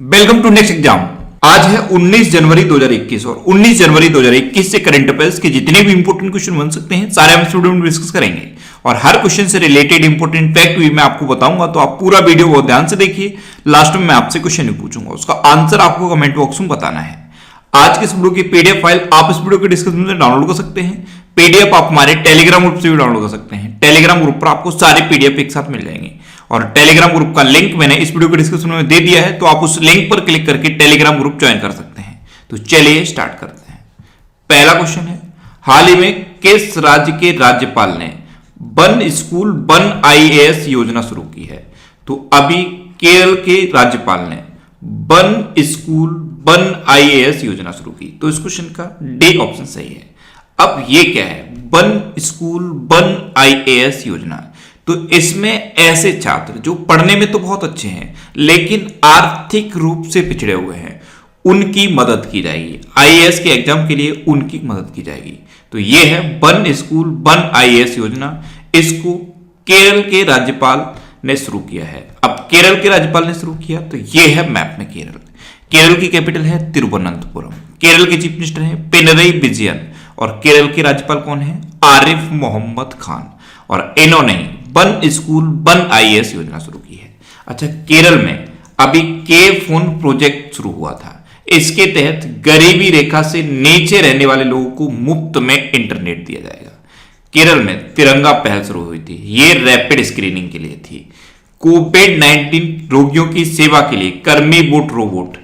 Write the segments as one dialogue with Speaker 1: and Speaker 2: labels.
Speaker 1: Welcome to next exam. आज है 19 जनवरी 2021 और 19 जनवरी 2021 से करंट अफेयर्स के जितने भी इंपोर्टेंट क्वेश्चन बन सकते हैं सारे हम इस वीडियो में डिस्कस करेंगे और हर क्वेश्चन से रिलेटेड इंपोर्टेंट फैक्ट भी मैं आपको बताऊंगा, तो आप पूरा वीडियो बहुत ध्यान से देखिए। लास्ट में मैं आपसे क्वेश्चन भी पूछूंगा, उसका आंसर आपको कमेंट बॉक्स में बताना है। आज के इस वीडियो की पीडीएफ फाइल आप इस वीडियो के डिस्क्रिप्शन में डाउनलोड कर सकते हैं। पीडीएफ आप हमारे टेलीग्राम ग्रुप से भी डाउनलोड कर सकते हैं। टेलीग्राम ग्रुप पर आपको सारे पीडीएफ एक साथ मिल जाएंगे और टेलीग्राम ग्रुप का लिंक मैंने इस वीडियो के डिस्क्रिप्शन में दे दिया है, तो आप उस लिंक पर क्लिक करके टेलीग्राम ग्रुप ज्वाइन कर सकते हैं। तो चलिए स्टार्ट करते हैं। पहला क्वेश्चन है, हाल ही में किस राज्य के राज्यपाल ने वन स्कूल वन आईएएस योजना शुरू की है? तो अभी केरल के राज्यपाल ने वन स्कूल वन आईएएस योजना शुरू की, तो इस क्वेश्चन का डी ऑप्शन सही है। अब ये क्या है, वन स्कूल वन आईएएस योजना? तो इसमें ऐसे छात्र जो पढ़ने में तो बहुत अच्छे हैं लेकिन आर्थिक रूप से पिछड़े हुए हैं, उनकी मदद की जाएगी। आईएएस के एग्जाम के लिए उनकी मदद की जाएगी। तो ये है वन स्कूल वन आईएएस योजना। इसको केरल के राज्यपाल ने शुरू किया है। अब केरल के राज्यपाल ने शुरू किया तो ये है मैप में केरल। केरल की कैपिटल है तिरुवनंतपुरम। केरल के चीफ मिनिस्टर हैं पिनरई विजयन और केरल के राज्यपाल कौन है? आरिफ मोहम्मद खान। और इन्होंने वन स्कूल वन आईएएस योजना शुरू की है। अच्छा, केरल में अभी के फोन प्रोजेक्ट शुरू हुआ था। इसके तहत गरीबी रेखा से नीचे रहने वाले लोगों को मुफ्त में इंटरनेट दिया जाएगा। केरल में तिरंगा पहल शुरू हुई थी, ये रैपिड स्क्रीनिंग के लिए थी। कोविड-19 रोगियों की सेवा के लिए कर्मी बोट रोबोट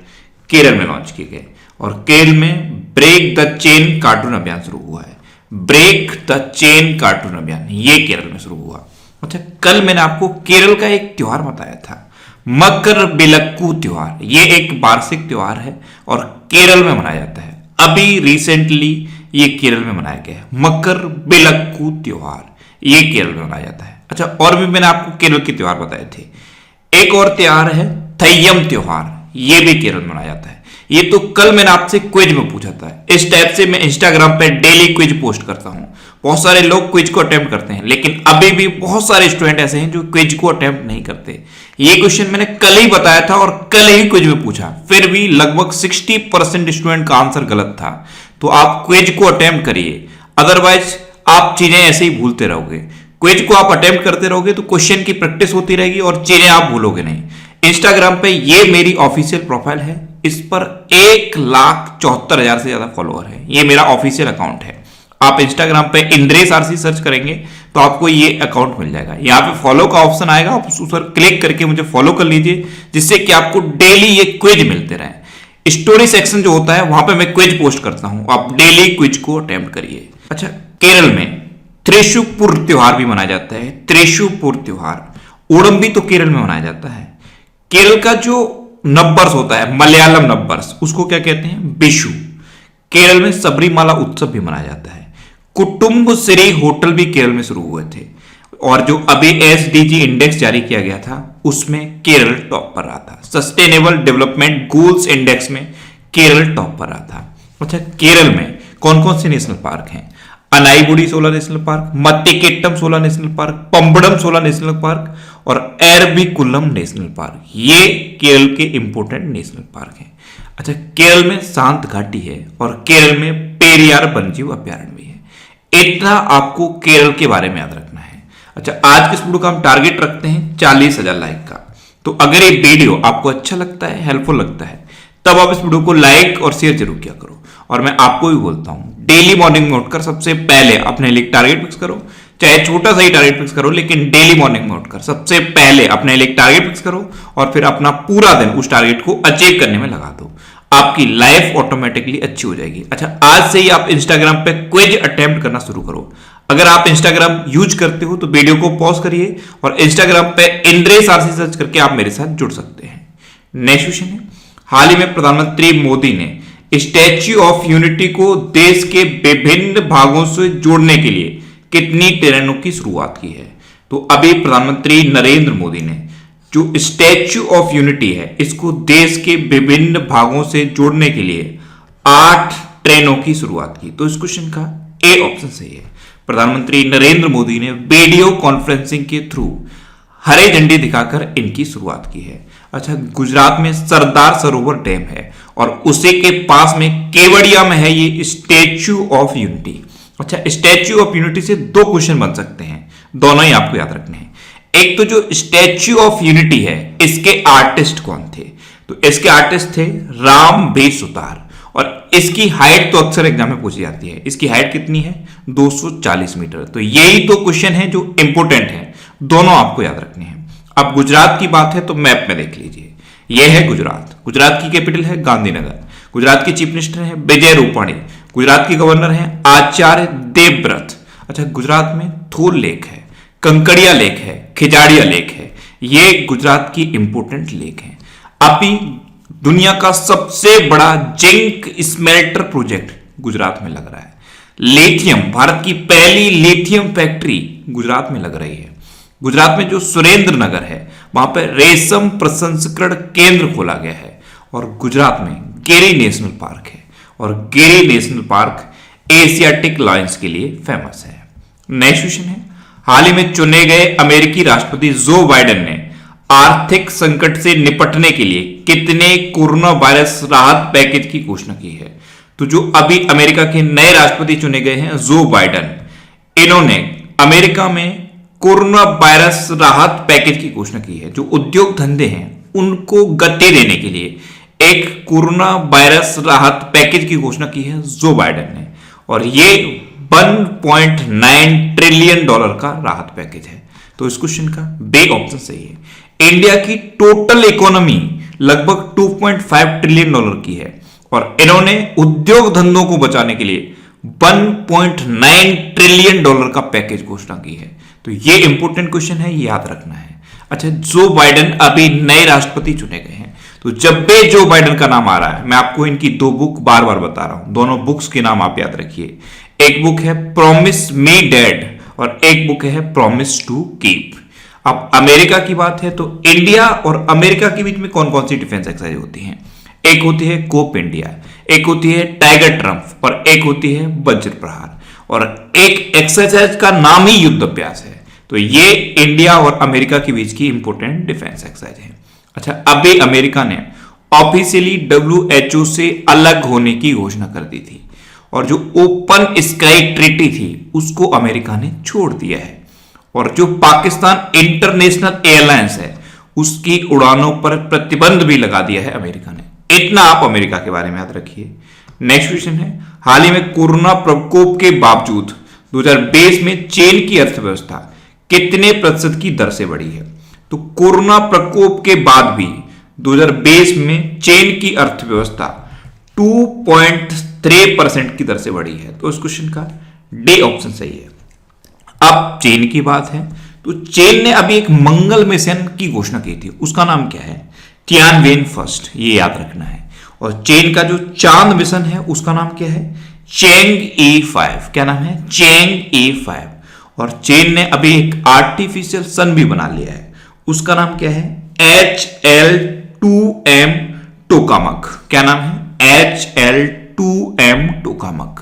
Speaker 1: केरल में लॉन्च किए गए। और केरल में ब्रेक द चेन कार्टून अभियान शुरू हुआ है। ब्रेक द चेन कार्टून अभियान ये केरल में शुरू हुआ। अच्छा, कल मैंने आपको केरल का एक त्योहार बताया था, मकर बिलक्कू त्योहार। ये एक वार्षिक त्योहार है और केरल में मनाया जाता है। अभी रिसेंटली ये केरल में मनाया गया है, मकर बिलक्कू त्योहार ये केरल में मनाया जाता है। अच्छा, और भी मैंने आपको केरल के त्योहार बताए थे। एक और त्योहार है थय्यम त्योहार, ये भी केरल में मनाया जाता है। ये तो कल मैंने आपसे क्विज में पूछा था। इस टाइप से मैं इंस्टाग्राम पे डेली क्विज पोस्ट करता हूं। बहुत सारे लोग क्विज को अटेम्प्ट करते हैं लेकिन अभी भी बहुत सारे स्टूडेंट ऐसे हैं जो क्विज को अटेम्प्ट नहीं करते। ये क्वेश्चन मैंने कल ही बताया था और कल ही क्विज में पूछा, फिर भी लगभग 60% स्टूडेंट का आंसर गलत था। तो आप क्विज को अटेम्प्ट करिए, अदरवाइज आप चीजें ऐसे ही भूलते रहोगे। क्विज को आप अटेम्प्ट करते रहोगे तो क्वेश्चन की प्रैक्टिस होती रहेगी और चीजें आप भूलोगे नहीं। इंस्टाग्राम पे ये मेरी ऑफिशियल प्रोफाइल है, इस पर 1,74,000 से ज्यादा फॉलोअर है। ये मेरा ऑफिशियल अकाउंट है। आप इंस्टाग्राम पे इंद्रेश आरसी सर्च करेंगे तो आपको ये अकाउंट मिल जाएगा। यहाँ पे फॉलो का ऑप्शन आएगा, आप उस पर क्लिक करके मुझे फॉलो कर लीजिए, जिससे कि आपको डेली ये क्विज मिलते रहे। स्टोरी सेक्शन जो होता है वहां पे मैं क्विज पोस्ट करता हूं, आप डेली क्विज को अटेम्प्ट करिए। अच्छा, केरल में त्रिशूपुर त्योहार भी मनाया जाता है। त्रिशूपुर त्योहार। ओणम भी तो केरल में मनाया जाता है। केरल का जो नववर्ष होता है, मलयालम नववर्ष, उसको क्या कहते हैं? विशु। केरल में सबरीमाला उत्सव भी मनाया जाता है। कुटुंब श्री होटल भी केरल में शुरू हुए थे और जो अभी एसडीजी इंडेक्स जारी किया गया था उसमें केरल टॉप पर रहा था। सस्टेनेबल डेवलपमेंट गोल्स इंडेक्स में केरल टॉप पर रहा था। अच्छा, केरल में कौन कौन से नेशनल पार्क हैं? Anamudi 16 national park, Mathikettan 16 national park, Pambadum 16 national park और एरविकुलम नेशनल पार्क, ये केरल के इंपोर्टेंट नेशनल पार्क हैं। अच्छा, केरल में शांत घाटी है और केरल में पेरियार वन्यजीव अभ्यारण्य भी है। इतना आपको केरल के बारे में याद रखना है। अच्छा, आज के इस वीडियो का हम टारगेट रखते हैं 40,000 लाइक का। तो अगर ये वीडियो आपको अच्छा लगता है, हेल्पफुल लगता है, तब आप इस वीडियो को लाइक और शेयर जरूर किया करो। और मैं आपको भी बोलता हूं, डेली मॉर्निंग में उठकर सबसे पहले अपने लिए टारगेट फिक्स करो, चाहे छोटा सा ही टारगेट फिक्स करो, लेकिन डेली मॉर्निंग में उठकर सबसे पहले अपने लिए टारगेट फिक्स करो और फिर अपना पूरा दिन उस टारगेट को अचीव करने में लगा दो। आपकी लाइफ ऑटोमेटिकली अच्छी हो जाएगी। अच्छा, आज से ही आप इंस्टाग्राम पे क्विज अटेम्प्ट करना शुरू करो। अगर आप इंस्टाग्राम यूज करते हो तो वीडियो को पॉज करिए और इंस्टाग्राम पे इंद्रेश आरसी सर्च करके आप मेरे साथ जुड़ सकते हैं। नेक्स्ट क्वेश्चन है, हाल ही में प्रधानमंत्री मोदी ने स्टैच्यू ऑफ यूनिटी को देश के विभिन्न भागों से जोड़ने के लिए कितनी ट्रेनों की शुरुआत की है? तो अभी प्रधानमंत्री नरेंद्र मोदी ने जो स्टैच्यू ऑफ यूनिटी है इसको देश के विभिन्न भागों से जोड़ने के लिए 8 ट्रेनों की शुरुआत की। तो इस क्वेश्चन का ए ऑप्शन सही है। प्रधानमंत्री नरेंद्र मोदी ने वीडियो कॉन्फ्रेंसिंग के थ्रू हरे झंडी दिखाकर इनकी शुरुआत की है। अच्छा, गुजरात में सरदार सरोवर डैम है और उसी के पास में केवड़िया में है ये स्टैच्यू ऑफ यूनिटी। अच्छा, स्टैच्यू ऑफ यूनिटी से दो क्वेश्चन बन सकते हैं, दोनों ही आपको याद रखने हैं। एक तो जो स्टैच्यू ऑफ यूनिटी है इसके आर्टिस्ट कौन थे, तो इसके आर्टिस्ट थे राम बी सुतार, और इसकी हाइट तो अक्सर एग्जाम में पूछी जाती है। इसकी हाइट कितनी है, 240 मीटर। तो यही तो क्वेश्चन है जो इंपोर्टेंट है, दोनों आपको याद रखने हैं। अब गुजरात की बात है तो मैप में देख लीजिए, यह है गुजरात। गुजरात की कैपिटल है गांधीनगर। गुजरात के चीफ मिनिस्टर है विजय रूपाणी। गुजरात के गवर्नर है आचार्य देवव्रत। अच्छा, गुजरात में थोल लेक है, कंकड़िया लेक है, खिजाड़िया लेक है, ये गुजरात की इंपोर्टेंट लेक है। अभी दुनिया का सबसे बड़ा जिंक स्मेल्टर प्रोजेक्ट गुजरात में लग रहा है। लिथियम, भारत की पहली लिथियम फैक्ट्री गुजरात में लग रही है। गुजरात में जो सुरेंद्र नगर है वहां पर रेशम प्रसंस्करण केंद्र खोला गया है। और गुजरात में गिरी नेशनल पार्क है, और गिरी नेशनल पार्क एशियाटिक लायंस के लिए फेमस है। नेक्स्ट क्वेश्चन है, हाल ही में चुने गए अमेरिकी राष्ट्रपति जो बाइडेन ने आर्थिक संकट से निपटने के लिए कितने कोरोना वायरस राहत पैकेज की घोषणा की है। तो जो अभी अमेरिका के नए राष्ट्रपति चुने गए हैं जो बाइडेन, इन्होंने अमेरिका में कोरोना वायरस राहत पैकेज की घोषणा की है। जो उद्योग धंधे हैं उनको गति देने के लिए एक कोरोना वायरस राहत पैकेज की घोषणा की है जो बाइडेन ने, और ये 1.9 ट्रिलियन डॉलर का राहत पैकेज है। तो इस क्वेश्चन का बी ऑप्शन सही है। इंडिया की टोटल इकोनॉमी लगभग 2.5 ट्रिलियन डॉलर की है, और इन्होंने उद्योग धंधों को बचाने के लिए 1.9 ट्रिलियन डॉलर का पैकेज घोषणा की है। तो ये इंपॉर्टेंट क्वेश्चन है, याद रखना है। अच्छा, जो बाइडेन अभी नए राष्ट्रपति चुने गए हैं, तो जब भी जो बाइडेन का नाम आ रहा है, मैं आपको इनकी दो बुक बार बार बता रहा हूं, दोनों बुक्स के नाम आप याद रखिए। एक बुक है प्रॉमिस मी डैड और एक बुक है प्रॉमिस टू कीप। अब अमेरिका की बात है तो इंडिया और अमेरिका के बीच में कौन कौन सी डिफेंस एक्सरसाइज होती हैं। एक होती है कोप इंडिया, एक होती है टाइगर ट्रम्प, और एक होती है वज्र प्रहार, और एक एक्सरसाइज का नाम ही युद्ध अभ्यास है। तो ये इंडिया और अमेरिका के बीच की इंपोर्टेंट डिफेंस एक्सरसाइज है। अच्छा, अभी अमेरिका ने ऑफिशियली WHO से अलग होने की घोषणा कर दी थी, और जो ओपन स्काई ट्रीटी थी उसको अमेरिका ने छोड़ दिया है, और जो पाकिस्तान इंटरनेशनल एयरलाइंस है उसकी उड़ानों पर प्रतिबंध भी लगा दिया है अमेरिका ने। इतना आप अमेरिका के बारे में याद रखिए। नेक्स्ट क्वेश्चन है, हाल ही में कोरोना प्रकोप के बावजूद 2020 में चीन की अर्थव्यवस्था कितने प्रतिशत की दर से बढ़ी है। तो कोरोना प्रकोप के बाद भी 2020 में चीन की अर्थव्यवस्था 2.3% की दर से बढ़ी है। तो इस क्वेश्चन का डी ऑप्शन सही है। अब चीन की बात है तो चीन ने अभी एक मंगल मिशन की घोषणा की थी, उसका नाम क्या है, तियानवेन फर्स्ट, ये याद रखना है। और चीन का जो चांद मिशन है उसका नाम क्या है, चैंग-E5। क्या नाम है, चैंग-E5। और चीन ने अभी एक आर्टिफिशियल सन भी बना लिया है, उसका नाम क्या है, HL2M टोकामक। क्या नाम है, HL2M टोकामक।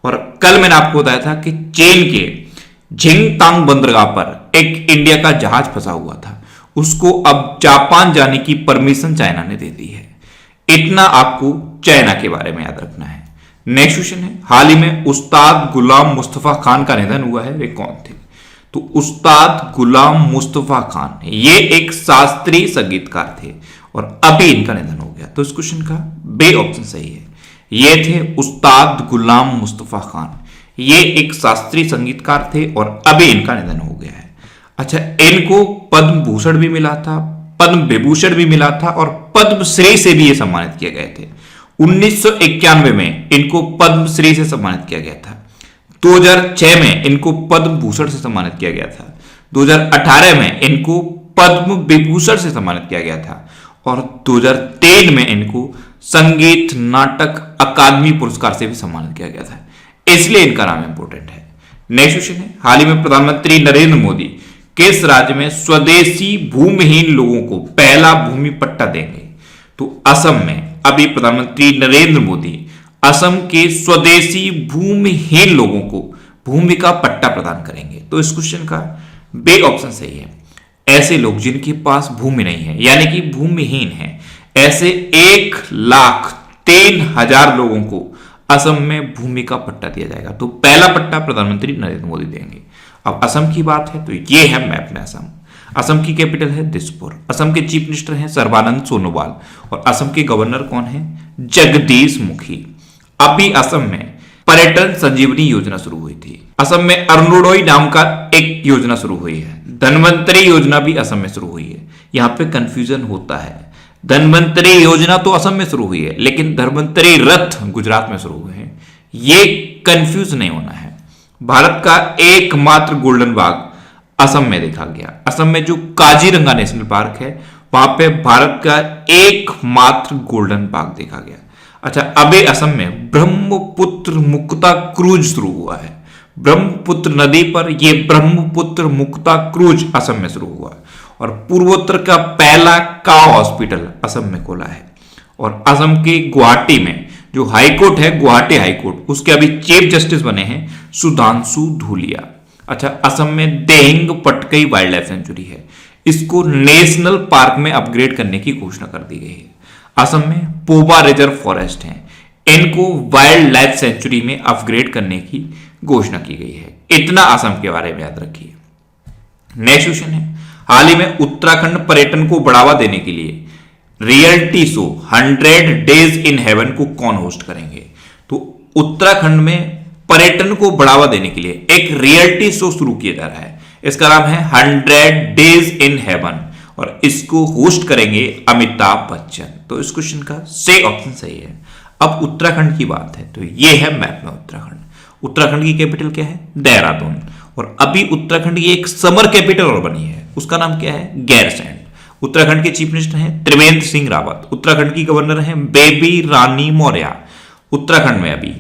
Speaker 1: और कल मैंने आपको बताया था कि चीन के झिंगतांग बंदरगाह पर एक इंडिया का जहाज फंसा हुआ था, उसको अब जापान जाने की परमिशन चाइना ने दे दी है। इतना आपको चाइना के बारे में याद रखना है। नेक्स्ट क्वेश्चन है, हाल ही में उस्ताद गुलाम मुस्तफा खान का निधन हुआ है, वे कौन थे। तो उस्ताद गुलाम मुस्तफा खान ये एक शास्त्रीय संगीतकार थे और अभी इनका निधन हो गया। तो इस क्वेश्चन का बी ऑप्शन सही है। ये थे उस्ताद गुलाम मुस्तफा खान, ये एक शास्त्रीय संगीतकार थे और अभी इनका निधन हो गया है। अच्छा, इनको पद्म भूषण भी मिला था, पद्म विभूषण भी मिला था, और पद्मश्री से भी ये सम्मानित किए गए थे। 1991 में इनको पद्मश्री से सम्मानित किया गया था। 2006 में इनको पद्म भूषण से सम्मानित किया गया था। 2018 में इनको पद्म विभूषण से सम्मानित किया गया था, और 2003 में इनको संगीत नाटक अकादमी पुरस्कार से भी सम्मानित किया गया था, इसलिए इनका नाम इंपोर्टेंट है। नेक्स्ट क्वेश्चन है, हाल ही में प्रधानमंत्री नरेंद्र मोदी किस राज्य में स्वदेशी भूमिहीन लोगों को पहला भूमि पट्टा देंगे। तो असम में अभी प्रधानमंत्री नरेंद्र मोदी असम के स्वदेशी भूमिहीन लोगों को भूमि का पट्टा प्रदान करेंगे। तो इस क्वेश्चन का बी ऑप्शन सही है। ऐसे लोग जिनके पास भूमि नहीं है यानी कि भूमिहीन है, ऐसे 1,03,000 लोगों को असम में भूमि का पट्टा दिया जाएगा। तो पहला पट्टा प्रधानमंत्री नरेंद्र मोदी देंगे। अब असम की बात है तो ये है मैप में असम। असम की कैपिटल है दिसपुर। असम के चीफ मिनिस्टर हैं सर्बानंद सोनोवाल और असम के गवर्नर कौन है? जगदीश मुखी। अभी असम में पर्यटन संजीवनी योजना शुरू हुई थी। असम में अरुणोदय नाम का एक योजना शुरू हुई है। धनवंतरी योजना भी असम में शुरू हुई है। यहां पे कंफ्यूजन होता है, धनवंतरी योजना तो असम में शुरू हुई है लेकिन धनवंतरी रथ गुजरात में शुरू हुए हैं, ये कंफ्यूज नहीं होना है। भारत का एकमात्र गोल्डन बाघ असम में देखा गया। असम में जो काजीरंगा नेशनल पार्क है वहां पे भारत का एकमात्र गोल्डन बाघ देखा गया। अच्छा, अभी असम में ब्रह्मपुत्र मुक्ता क्रूज शुरू हुआ है। ब्रह्मपुत्र नदी पर यह ब्रह्मपुत्र मुक्ता क्रूज असम में शुरू हुआ और पूर्वोत्तर का पहला काव हॉस्पिटल असम में खोला है। और असम के गुवाहाटी में जो हाईकोर्ट है, गुवाहाटी हाईकोर्ट, उसके अभी चीफ जस्टिस बने हैं सुधांशु धूलिया। अच्छा, असम में Dehing Patkai wild life sanctuary है, इसको नेशनल पार्क में अपग्रेड करने की घोषणा कर दी गई है। असम में पोबा रिजर्व फॉरेस्ट है, इनको वाइल्ड लाइफ सेंचुरी में अपग्रेड करने की घोषणा की गई है। इतना असम के बारे में याद रखिए। नेक्स्ट क्वेश्चन है, हाल ही में उत्तराखंड पर्यटन को बढ़ावा देने के लिए reality show 100 days in heaven को कौन होस्ट करेंगे? तो उत्तराखंड में पर्यटन को बढ़ावा देने के लिए एक रियलिटी शो शुरू किया जा रहा है, इसका नाम है 100 डेज इन हेवन और इसको होस्ट करेंगे अमिताभ बच्चन। तो इस क्वेश्चन का सही ऑप्शन सही है। अब उत्तराखंड की बात है तो ये है मैप में उत्तराखंड। उत्तराखंड की कैपिटल क्या है? देहरादून। और अभी उत्तराखंड की एक समर कैपिटल और बनी है, उसका नाम क्या है? गैरसैंण। उत्तराखंड के चीफ मिनिस्टर हैं त्रिवेंद्र सिंह रावत। उत्तराखंड की गवर्नर हैं बेबी रानी मौर्य। उत्तराखंड में अभी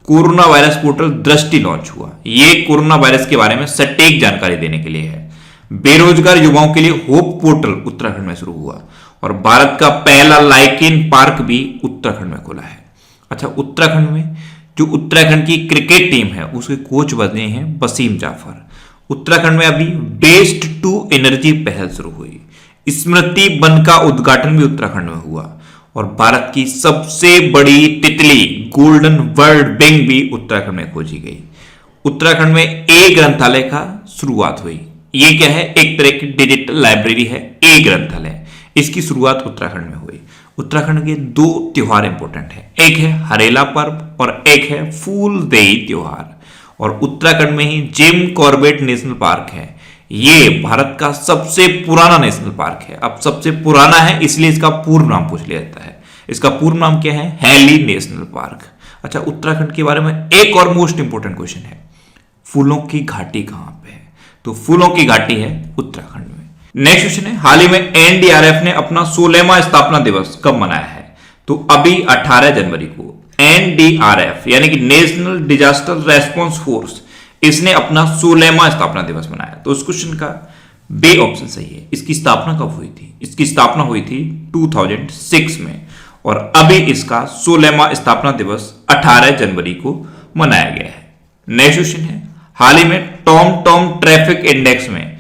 Speaker 1: कोरोना वायरस पोर्टल दृष्टि लॉन्च हुआ। ये कोरोना वायरस के बारे में सटीक जानकारी देने के लिए है। बेरोजगार युवाओं के लिए होप पोर्टल उत्तराखंड में शुरू हुआ और भारत का पहला लाइकेन पार्क भी उत्तराखंड में खुला है। अच्छा, उत्तराखंड में जो उत्तराखंड की क्रिकेट टीम है उसके कोच बने हैं वसीम जाफर। उत्तराखंड में अभी वेस्ट टू एनर्जी पहल शुरू हुई। स्मृति वन का उद्घाटन भी उत्तराखंड में हुआ और भारत की सबसे बड़ी तितली गोल्डन वर्ल्ड बिंग भी उत्तराखंड में खोजी गई। उत्तराखंड में ए ग्रंथालय का शुरुआत हुई। ये क्या है? एक तरह की डिजिटल लाइब्रेरी है, ए ग्रंथालय। इसकी शुरुआत उत्तराखंड में हुई। उत्तराखंड के 2 त्योहार इंपॉर्टेंट है, एक है हरेला पर्व और एक है फूल देई त्योहार। और उत्तराखंड में ही जिम कॉर्बेट नेशनल पार्क है, ये भारत का सबसे पुराना नेशनल पार्क है। अब सबसे पुराना है इसलिए इसका पूर्ण नाम पूछ लिया जाता है। इसका पूर्ण नाम क्या है? Hailey national park. अच्छा, उत्तराखंड के बारे में एक और मोस्ट इंपोर्टेंट क्वेश्चन है, फूलों की घाटी कहां पे है? तो फूलों की घाटी है उत्तराखंड में। नेक्स्ट क्वेश्चन है, हाल ही में एनडीआरएफ ने अपना 16वां स्थापना दिवस कब मनाया है? तो अभी 18 जनवरी को एनडीआरएफ यानी कि नेशनल डिजास्टर रेस्पॉन्स फोर्स, इसने अपना 16वां स्थापना दिवस मनाया। तो उस क्वेश्चन का बी ऑप्शन सही है। इसकी स्थापना कब हुई थी? इसकी स्थापना हुई थी 2006 में और अभी इसका 16वां स्थापना दिवस 18 जनवरी को मनाया गया है। नेक्स्ट क्वेश्चन है, हाल ही में टॉम ट्रैफिक इंडेक्स में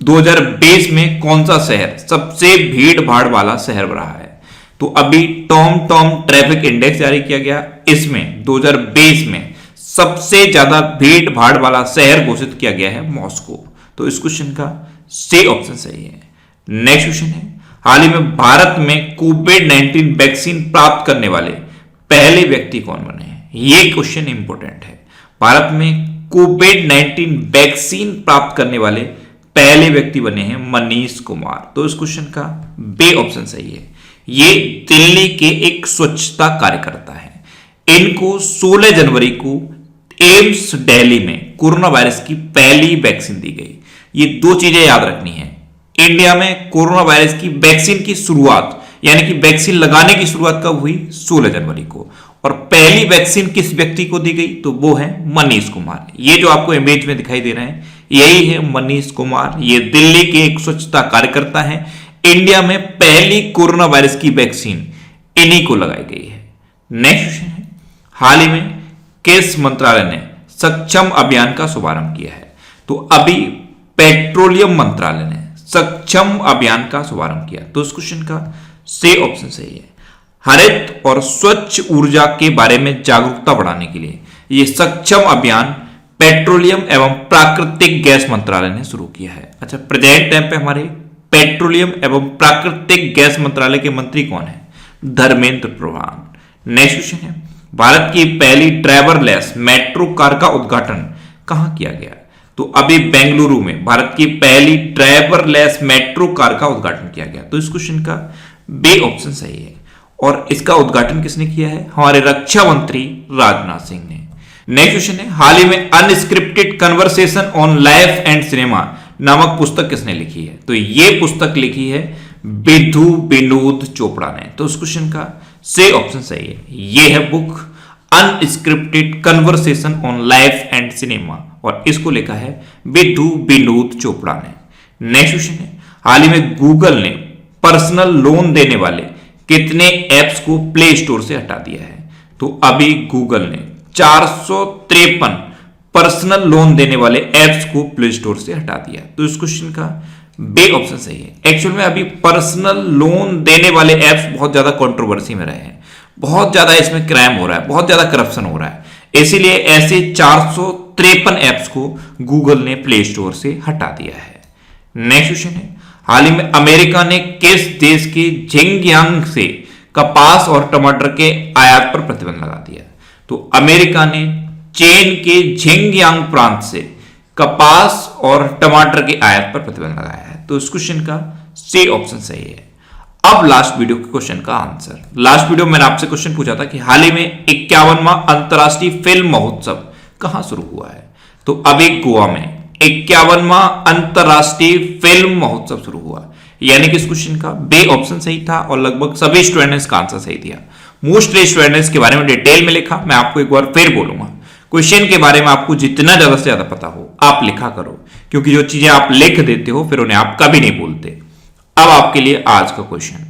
Speaker 1: 2020 में कौन सा शहर सबसे भीड़ भाड़ वाला शहर रहा है? तो अभी टॉम ट्रैफिक इंडेक्स जारी किया गया, इसमें 2020 में सबसे ज्यादा भीड़ भाड़ वाला शहर घोषित किया गया है मॉस्को। तो इस क्वेश्चन का सी ऑप्शन सही है। नेक्स्ट क्वेश्चन है, हाल ही में भारत में कोविड-19 वैक्सीन प्राप्त करने वाले पहले व्यक्ति कौन बने हैं? ये क्वेश्चन इंपॉर्टेंट है। भारत में कोविड-19 वैक्सीन प्राप्त करने वाले पहले व्यक्ति बने हैं मनीष कुमार। तो इस क्वेश्चन का बी ऑप्शन सही है। ये दिल्ली के एक स्वच्छता कार्यकर्ता है। इनको 16 जनवरी को एम्स दिल्ली में कोरोना वायरस की पहली वैक्सीन दी गई। ये 2 चीजें याद रखनी है। इंडिया में कोरोना वायरस की वैक्सीन की शुरुआत यानी कि वैक्सीन लगाने की शुरुआत कब हुई? 16 जनवरी को। और पहली वैक्सीन किस व्यक्ति को दी गई? तो वो है मनीष कुमार। ये जो आपको इमेज में दिखाई दे रहे हैं यही है मनीष कुमार। ये दिल्ली के एक स्वच्छता कार्यकर्ता हैं। इंडिया में पहली कोरोना वायरस की वैक्सीन इन्हीं को लगाई गई है। नेक्स्ट है, हाल ही में किस मंत्रालय ने सक्षम अभियान का शुभारंभ किया है? तो अभी पेट्रोलियम मंत्रालय ने सक्षम अभियान का शुभारंभ किया? तो इस क्वेश्चन का सी ऑप्शन सही है। हरित और स्वच्छ ऊर्जा के बारे में जागरूकता बढ़ाने के लिए यह सक्षम अभियान पेट्रोलियम एवं प्राकृतिक गैस मंत्रालय ने शुरू किया है। अच्छा, प्रेजेंट टाइम पे हमारे पेट्रोलियम एवं प्राकृतिक गैस मंत्रालय के मंत्री कौन है? धर्मेंद्र प्रधान। नेक्स्ट क्वेश्चन है, भारत की पहली ड्राइवरलेस मेट्रो कार का उद्घाटन कहां किया गया? तो अभी बेंगलुरु में भारत की पहली ड्राइवरलेस मेट्रो कार का उद्घाटन किया गया। तो इस क्वेश्चन का बी ऑप्शन सही है। और इसका उद्घाटन किसने किया है? हमारे रक्षा मंत्री राजनाथ सिंह ने। नेक्स्ट क्वेश्चन है, हाल ही में unscripted conversation on life and cinema नामक पुस्तक किसने लिखी है? तो यह पुस्तक लिखी है विधु विनोद चोपड़ा ने। तो उस क्वेश्चन का सी ऑप्शन सही है। यह है book unscripted conversation on life and cinema और इसको लिखा है विधु विनोद चोपड़ा ने। नेक्स्ट क्वेश्चन है, हाल ही में गूगल ने पर्सनल लोन देने वाले कितने एप्स को प्ले स्टोर से हटा दिया है? तो अभी गूगल ने 453 पर्सनल लोन देने वाले एप्स को प्ले स्टोर से हटा दिया। तो इस क्वेश्चन का बी ऑप्शन सही है। एक्चुअल में अभी पर्सनल लोन देने वाले एप्स बहुत ज्यादा कंट्रोवर्सी में रहे हैं, बहुत ज्यादा इसमें क्राइम हो रहा है, बहुत ज्यादा करप्शन हो रहा है, इसीलिए ऐसे 453 एप्स को गूगल ने प्ले स्टोर से हटा दिया है। नेक्स्ट क्वेश्चन है, हाल ही में अमेरिका ने किस देश के झिंगयांग से कपास और टमाटर के आयात पर प्रतिबंध लगा दिया? तो अमेरिका ने चीन के झिंगयांग प्रांत से कपास और टमाटर के आयात पर प्रतिबंध लगाया है। तो इस क्वेश्चन का सी ऑप्शन सही है। अब लास्ट वीडियो के क्वेश्चन का आंसर। लास्ट वीडियो में मैंने आपसे क्वेश्चन पूछा था कि हाल ही में 51वां अंतरराष्ट्रीय फिल्म महोत्सव कहां शुरू हुआ है? तो अभी गोवा में 51वां अंतरराष्ट्रीय फिल्म महोत्सव शुरू हुआ, यानी कि इस क्वेश्चन का बी ऑप्शन सही था और लगभग सभी स्टूडेंट ने इसका आंसर सही दिया। मोस्टली स्टूडेंट ने इसके बारे में डिटेल में लिखा। मैं आपको एक बार फिर बोलूंगा, क्वेश्चन के बारे में आपको जितना ज्यादा से ज्यादा पता हो आप लिखा करो, क्योंकि जो चीजें आप लिख देते हो फिर उन्हें आप कभी नहीं भूलते। अब आपके लिए आज का क्वेश्चन,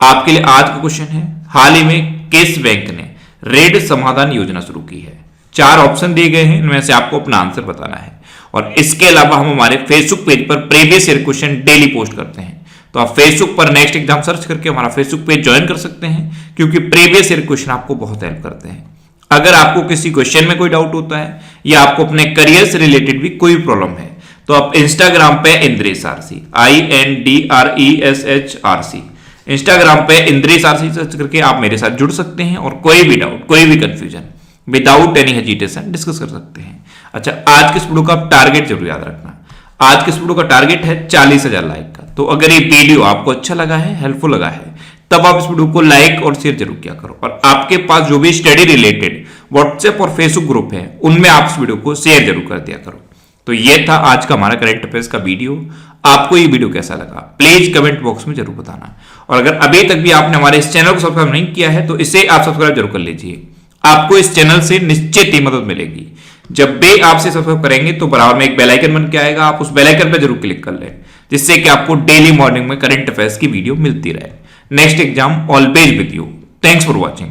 Speaker 1: आपके लिए आज का क्वेश्चन है, हाल ही में किस बैंक ने ऋण समाधान योजना शुरू की है? 4 ऑप्शन दिए गए हैं, इनमें से आपको अपना आंसर बताना है। और इसके अलावा हम हमारे फेसबुक पेज पर previous year question daily post करते हैं, तो आप फेसबुक पर नेक्स्ट एग्जाम सर्च करके हमारा फेसबुक पेज ज्वाइन कर सकते हैं, क्योंकि प्रीवियस ईयर क्वेश्चन आपको बहुत हेल्प करते हैं। अगर आपको किसी क्वेश्चन में कोई डाउट होता है या आपको अपने करियर से रिलेटेड भी कोई प्रॉब्लम है, तो आप इंस्टाग्राम पे इंद्रेश आरसी INDRESH इंस्टाग्राम पे इंद्रेश आरसी सर्च करके आप मेरे साथ जुड़ सकते हैं और कोई भी डाउट, कोई भी confusion without any hesitation discuss कर सकते हैं। अच्छा, आज के इस वीडियो का आप टारगेट जरूर याद रखना। आज के इस वीडियो का टारगेट है 40,000 लाइक का। तो अगर ये वीडियो आपको अच्छा लगा है, हेल्पफुल लगा है, तब आप इस वीडियो को लाइक और शेयर जरूर किया करो। और आपके पास जो भी स्टडी रिलेटेड व्हाट्सएप और फेसबुक ग्रुप है, उनमें आप इस वीडियो को शेयर जरूर कर दिया करो। तो ये था आज का हमारा करंट अफेयर्स का वीडियो। आपको ये वीडियो कैसा लगा प्लीज कमेंट बॉक्स में जरूर बताना। और अगर अभी तक भी आपने हमारे इस चैनल को सब्सक्राइब नहीं किया है तो इसे आप सब्सक्राइब जरूर कर लीजिए। आपको इस चैनल से निश्चित ही मदद मिलेगी। जब भी आपसे सब्सक्राइब करेंगे तो बराबर में एक बेल आइकन बन के आएगा, आप उस बेल आइकन पर जरूर क्लिक कर लें, जिससे कि आपको डेली मॉर्निंग में करंट अफेयर्स की वीडियो मिलती रहे। Next exam always with you. Thanks for watching.